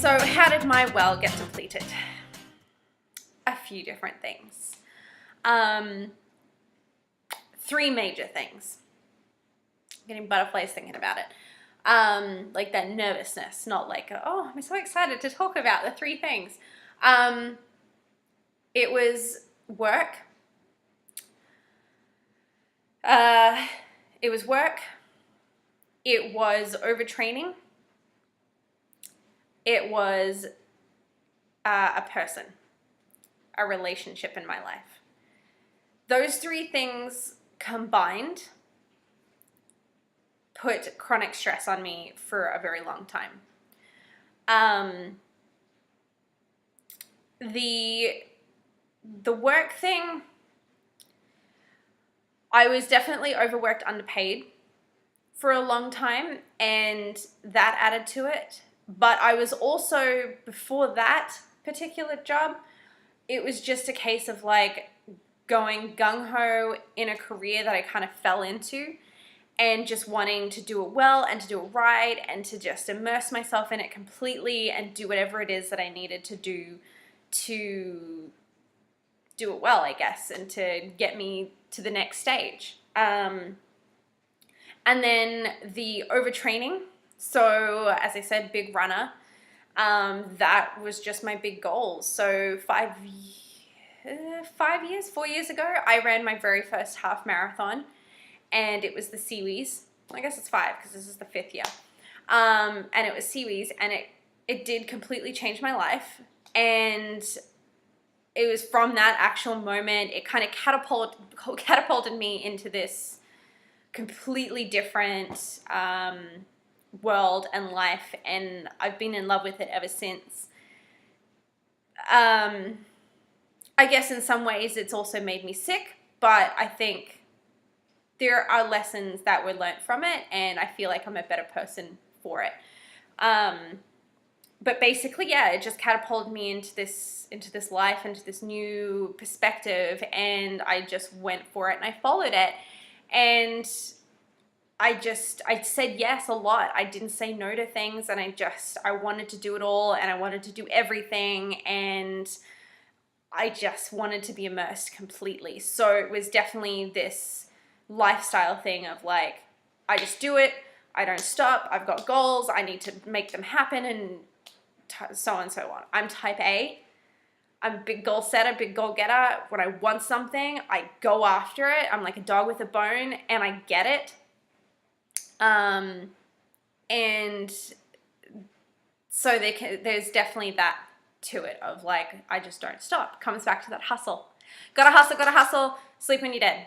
So how did my well get depleted? A few different things. 3 major things. I'm getting butterflies thinking about it. Like that nervousness, not like, oh, I'm so excited to talk about the 3 things. It was work. It was overtraining. It was a person, a relationship in my life. Those 3 things combined put chronic stress on me for a very long time. The work thing, I was definitely overworked, underpaid for a long time, and that added to it. But I was also, before that particular job, it was just a case of like going gung-ho in a career that I kind of fell into and just wanting to do it well and to do it right and to just immerse myself in it completely and do whatever it is that I needed to do it well, I guess, and to get me to the next stage. And then the overtraining. So as I said, big runner. That was just my big goal. So 4 years ago, I ran my very first half marathon, and it was the Seawees. I guess it's 5 because this is the 5th year. And it was Seawees, and it did completely change my life. And it was from that actual moment, it kind of catapulted me into this completely different world and life, and I've been in love with it ever since. I guess in some ways it's also made me sick, but I think there are lessons that were learnt from it, and I feel like I'm a better person for it. But basically, yeah, it just catapulted me into this life, into this new perspective, and I just went for it and I followed it. And I said yes a lot. I didn't say no to things, and I wanted to do it all, and I wanted to do everything, and I just wanted to be immersed completely. So it was definitely this lifestyle thing of like, I just do it, I don't stop, I've got goals, I need to make them happen, and so on and so on. I'm type A. I'm a big goal setter, big goal getter. When I want something, I go after it. I'm like a dog with a bone, and I get it. And so there's definitely that to it of like, I just don't stop. Comes back to that hustle. Gotta hustle, sleep when you're dead.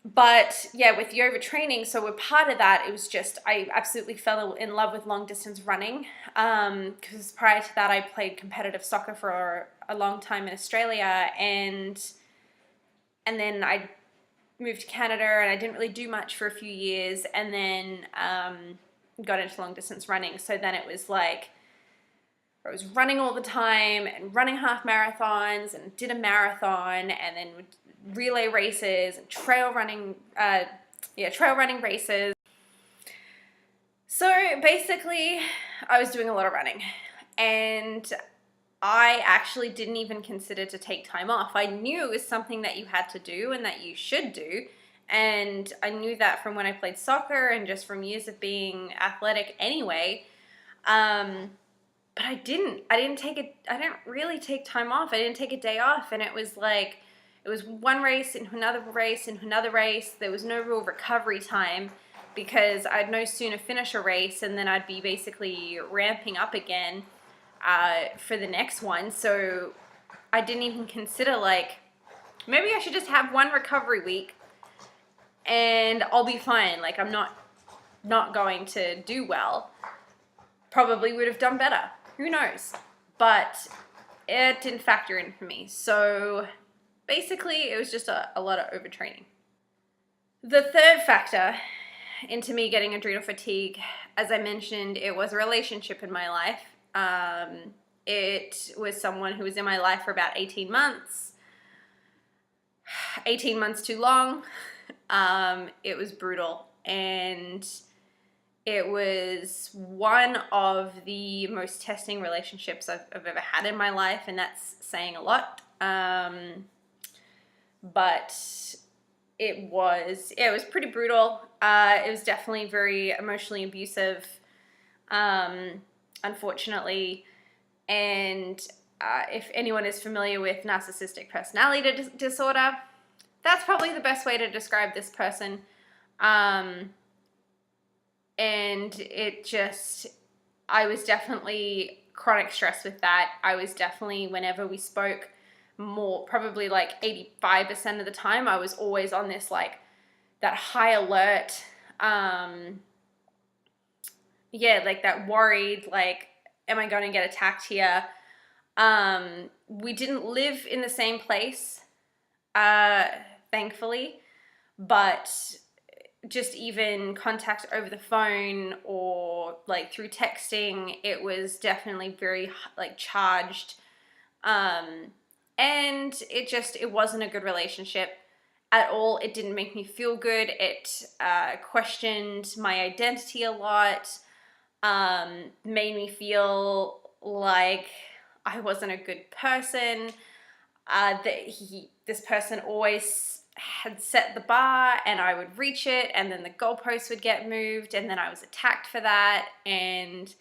But yeah, with the overtraining, so we're part of that. It was just, I absolutely fell in love with long distance running. Because prior to that, I played competitive soccer for a long time in Australia, and then I moved to Canada, and I didn't really do much for a few years, and then got into long distance running. So then it was like, I was running all the time and running half marathons and did a marathon, and then relay races and trail running races. So basically, I was doing a lot of running, and I actually didn't even consider to take time off. I knew it was something that you had to do and that you should do, and I knew that from when I played soccer and just from years of being athletic anyway. But I didn't really take time off. I didn't take a day off, and it was like, it was one race into another race into another race. There was no real recovery time, because I'd no sooner finish a race and then I'd be basically ramping up again for the next one. So I didn't even consider like, maybe I should just have one recovery week and I'll be fine. Like, I'm not going to do well. Probably would have done better. Who knows? But it didn't factor in for me. So basically, it was just a lot of overtraining. The third factor into me getting adrenal fatigue, as I mentioned, it was a relationship in my life. It was someone who was in my life for about 18 months. 18 months too long. It was brutal, and It was one of the most testing relationships I've ever had in my life, and that's saying a lot. But it was pretty brutal. It was definitely very emotionally abusive, unfortunately. And if anyone is familiar with narcissistic personality disorder, that's probably the best way to describe this person. And I was definitely chronic stress with that. I was definitely, whenever we spoke, probably like 85% of the time, I was always on this, like, that high alert, like that worried, like, am I going to get attacked here? We didn't live in the same place, thankfully, but just even contact over the phone or like through texting, it was definitely very like charged. And it wasn't a good relationship at all. It didn't make me feel good. It questioned my identity a lot, made me feel like I wasn't a good person, this person always had set the bar and I would reach it, and then the goalposts would get moved, and then I was attacked for that, and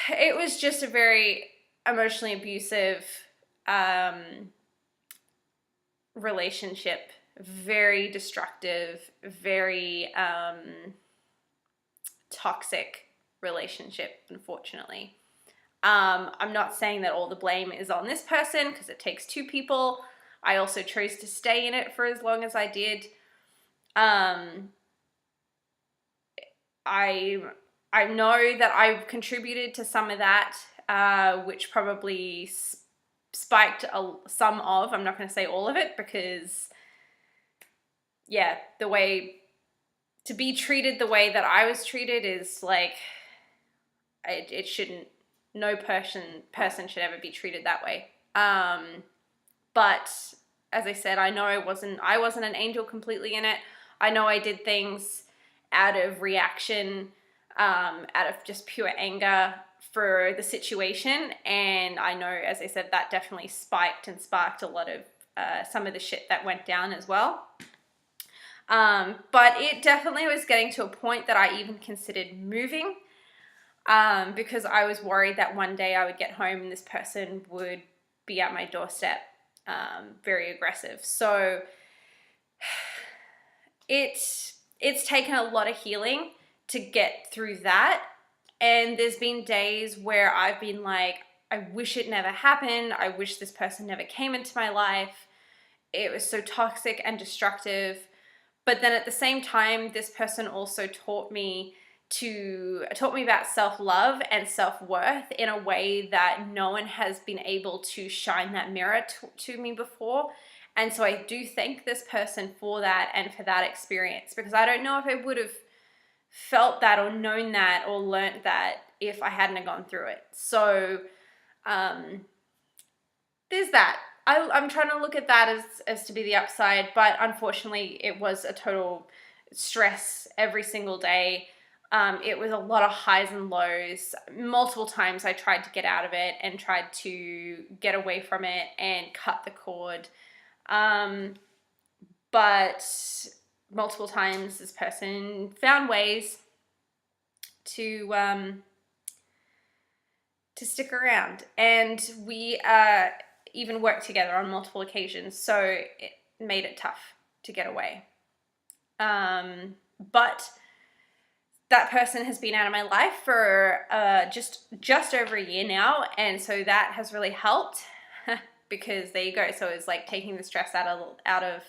it was just a very emotionally abusive relationship, very destructive, very toxic relationship, unfortunately. I'm not saying that all the blame is on this person, because it takes two people. I also chose to stay in it for as long as I did. I know that I contributed to some of that, which probably spiked some of, I'm not going to say all of it, because yeah, the way to be treated the way that I was treated is like, it shouldn't, no person should ever be treated that way. But as I said, I know I wasn't an angel completely in it. I know I did things out of reaction, out of just pure anger for the situation. And I know, as I said, that definitely spiked and sparked a lot of some of the shit that went down as well. But it definitely was getting to a point that I even considered moving, because I was worried that one day I would get home and this person would be at my doorstep, very aggressive. So it's taken a lot of healing to get through that. And there's been days where I've been like, I wish it never happened. I wish this person never came into my life. It was so toxic and destructive. But then at the same time, this person also taught me about self-love and self-worth in a way that no one has been able to shine that mirror to me before. And so I do thank this person for that and for that experience, because I don't know if I would have felt that or known that or learnt that if I hadn't have gone through it. So there's that. I'm trying to look at that as to be the upside, but unfortunately it was a total stress every single day. It was a lot of highs and lows. Multiple times I tried to get out of it and tried to get away from it and cut the cord. But multiple times this person found ways to stick around, and we even worked together on multiple occasions, so it made it tough to get away. But that person has been out of my life for just over a year now, and so that has really helped because there you go. So it's like taking the stress out of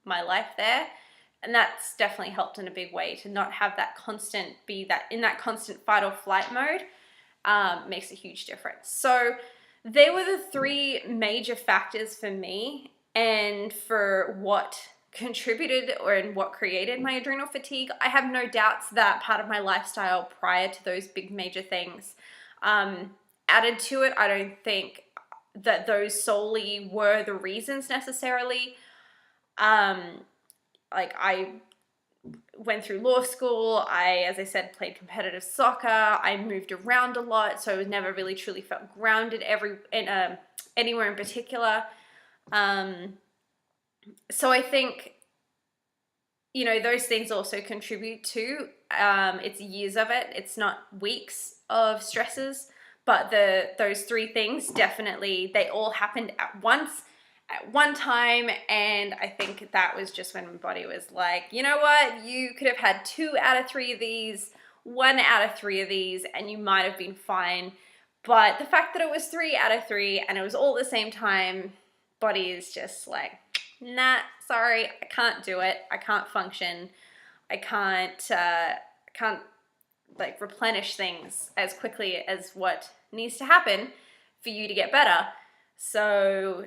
my life there, and that's definitely helped in a big way to not have that constant fight or flight mode. Makes a huge difference. So they were the three major factors for me and for what contributed and what created my adrenal fatigue. I have no doubts that part of my lifestyle prior to those big major things added to it. I don't think that those solely were the reasons necessarily. Like I went through law school. As I said, played competitive soccer. I moved around a lot, so I never really truly felt grounded anywhere in particular. So I think, you know, those things also contribute to, it's years of it. It's not weeks of stresses, but those three things definitely, they all happened at once, at one time. And I think that was just when my body was like, you know what, you could have had 2 out of 3 of these, 1 out of 3 of these, and you might have been fine. But the fact that it was 3 out of 3 and it was all at the same time, body is just like, nah, sorry, I can't do it. I can't function. I can't like replenish things as quickly as what needs to happen for you to get better. So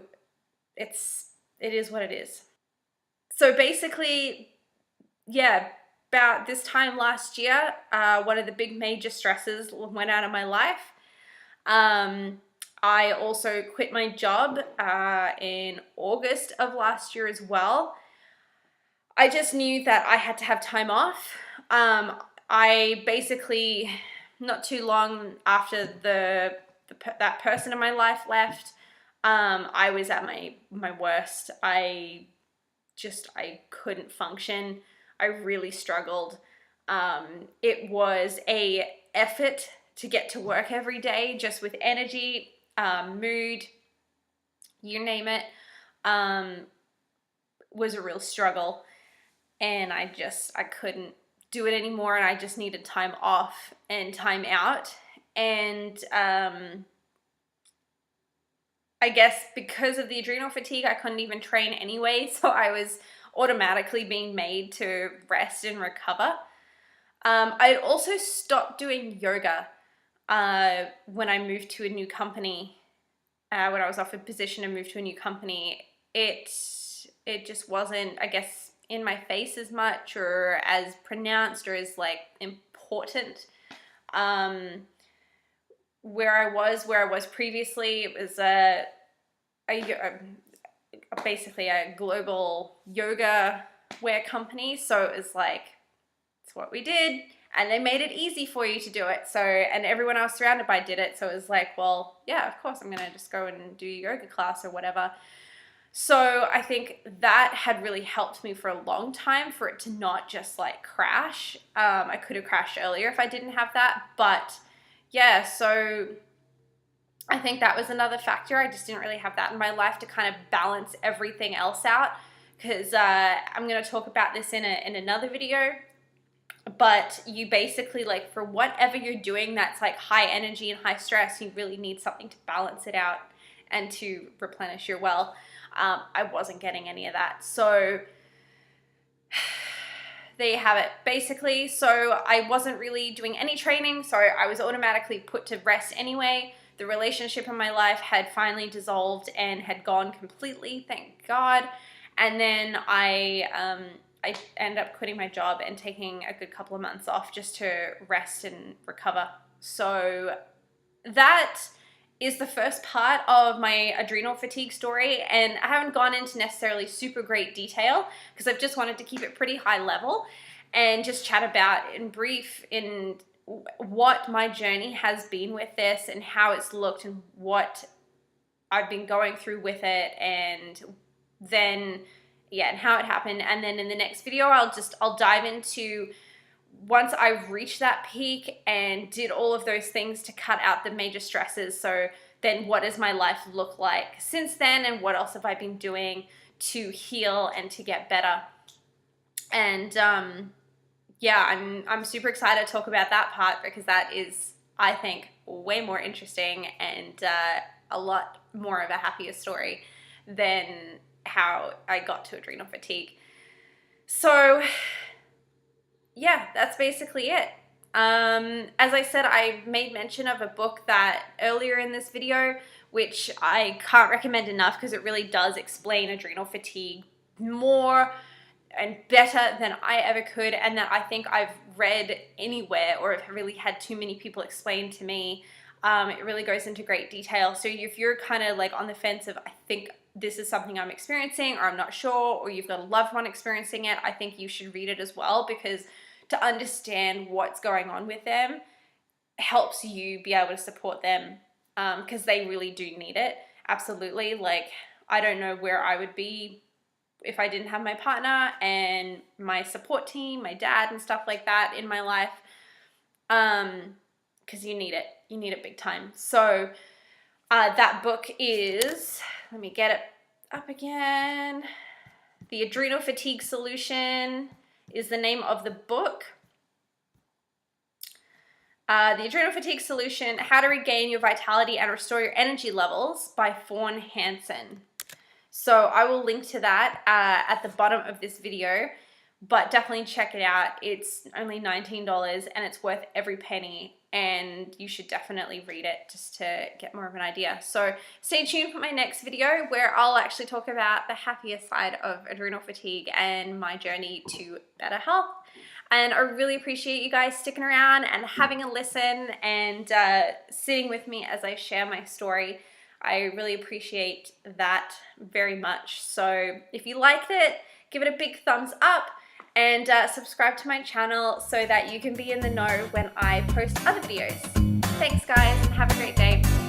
it is what it is. So basically, yeah, about this time last year, one of the big major stresses went out of my life. I also quit my job in August of last year as well. I just knew that I had to have time off. I basically, not too long after that person in my life left, I was at my worst. I couldn't function. I really struggled. It was a effort to get to work every day, just with energy, mood, you name it, was a real struggle. And I couldn't do it anymore, and I just needed time off and time out. And I guess because of the adrenal fatigue, I couldn't even train anyway, so I was automatically being made to rest and recover. I had also stopped doing yoga when I moved to a new company. When I was offered position and moved to a new company, it just wasn't, I guess, in my face as much, or as pronounced, or as like important. Where I was previously, it was basically a global yoga wear company. So it was like, it's what we did, and they made it easy for you to do it. So, and everyone I was surrounded by did it. So it was like, well, yeah, of course I'm gonna just go and do a yoga class or whatever. So I think that had really helped me for a long time, for it to not just like crash. I could have crashed earlier if I didn't have that, but yeah, so I think that was another factor. I just didn't really have that in my life to kind of balance everything else out, because I'm going to talk about this in another video. But you basically, like, for whatever you're doing that's like high energy and high stress, you really need something to balance it out and to replenish your well. I wasn't getting any of that. So there you have it, basically. So I wasn't really doing any training, so I was automatically put to rest anyway. The relationship in my life had finally dissolved and had gone completely, thank God. And then I ended up quitting my job and taking a good couple of months off just to rest and recover. So that is the first part of my adrenal fatigue story, and I haven't gone into necessarily super great detail because I've just wanted to keep it pretty high level and just chat about in brief in what my journey has been with this and how it's looked and what I've been going through with it, and then and how it happened. And then in the next video I'll dive into, once I've reached that peak and did all of those things to cut out the major stresses, so then what does my life look like since then, and what else have I been doing to heal and to get better? And I'm super excited to talk about that part, because that is, I think, way more interesting and a lot more of a happier story than how I got to adrenal fatigue. So yeah, that's basically it. As I said, I made mention of a book that earlier in this video, which I can't recommend enough because it really does explain adrenal fatigue more and better than I ever could, and that I think I've read anywhere or have really had too many people explain to me. It really goes into great detail. So if you're kind of like on the fence of, I think this is something I'm experiencing, or I'm not sure, or you've got a loved one experiencing it, I think you should read it as well, because to understand what's going on with them helps you be able to support them, because they really do need it. Absolutely. Like, I don't know where I would be if I didn't have my partner and my support team, my dad and stuff like that in my life, because you need it big time. So that book is, let me get it up again, The Adrenal Fatigue Solution is the name of the book. The Adrenal Fatigue Solution, How to Regain Your Vitality and Restore Your Energy Levels by Fawn Hansen. So I will link to that at the bottom of this video, but definitely check it out. It's only $19 and it's worth every penny, and you should definitely read it just to get more of an idea. So stay tuned for my next video, where I'll actually talk about the happier side of adrenal fatigue and my journey to better health. And I really appreciate you guys sticking around and having a listen and sitting with me as I share my story. I really appreciate that very much. So if you liked it, give it a big thumbs up, and subscribe to my channel so that you can be in the know when I post other videos. Thanks guys, and have a great day.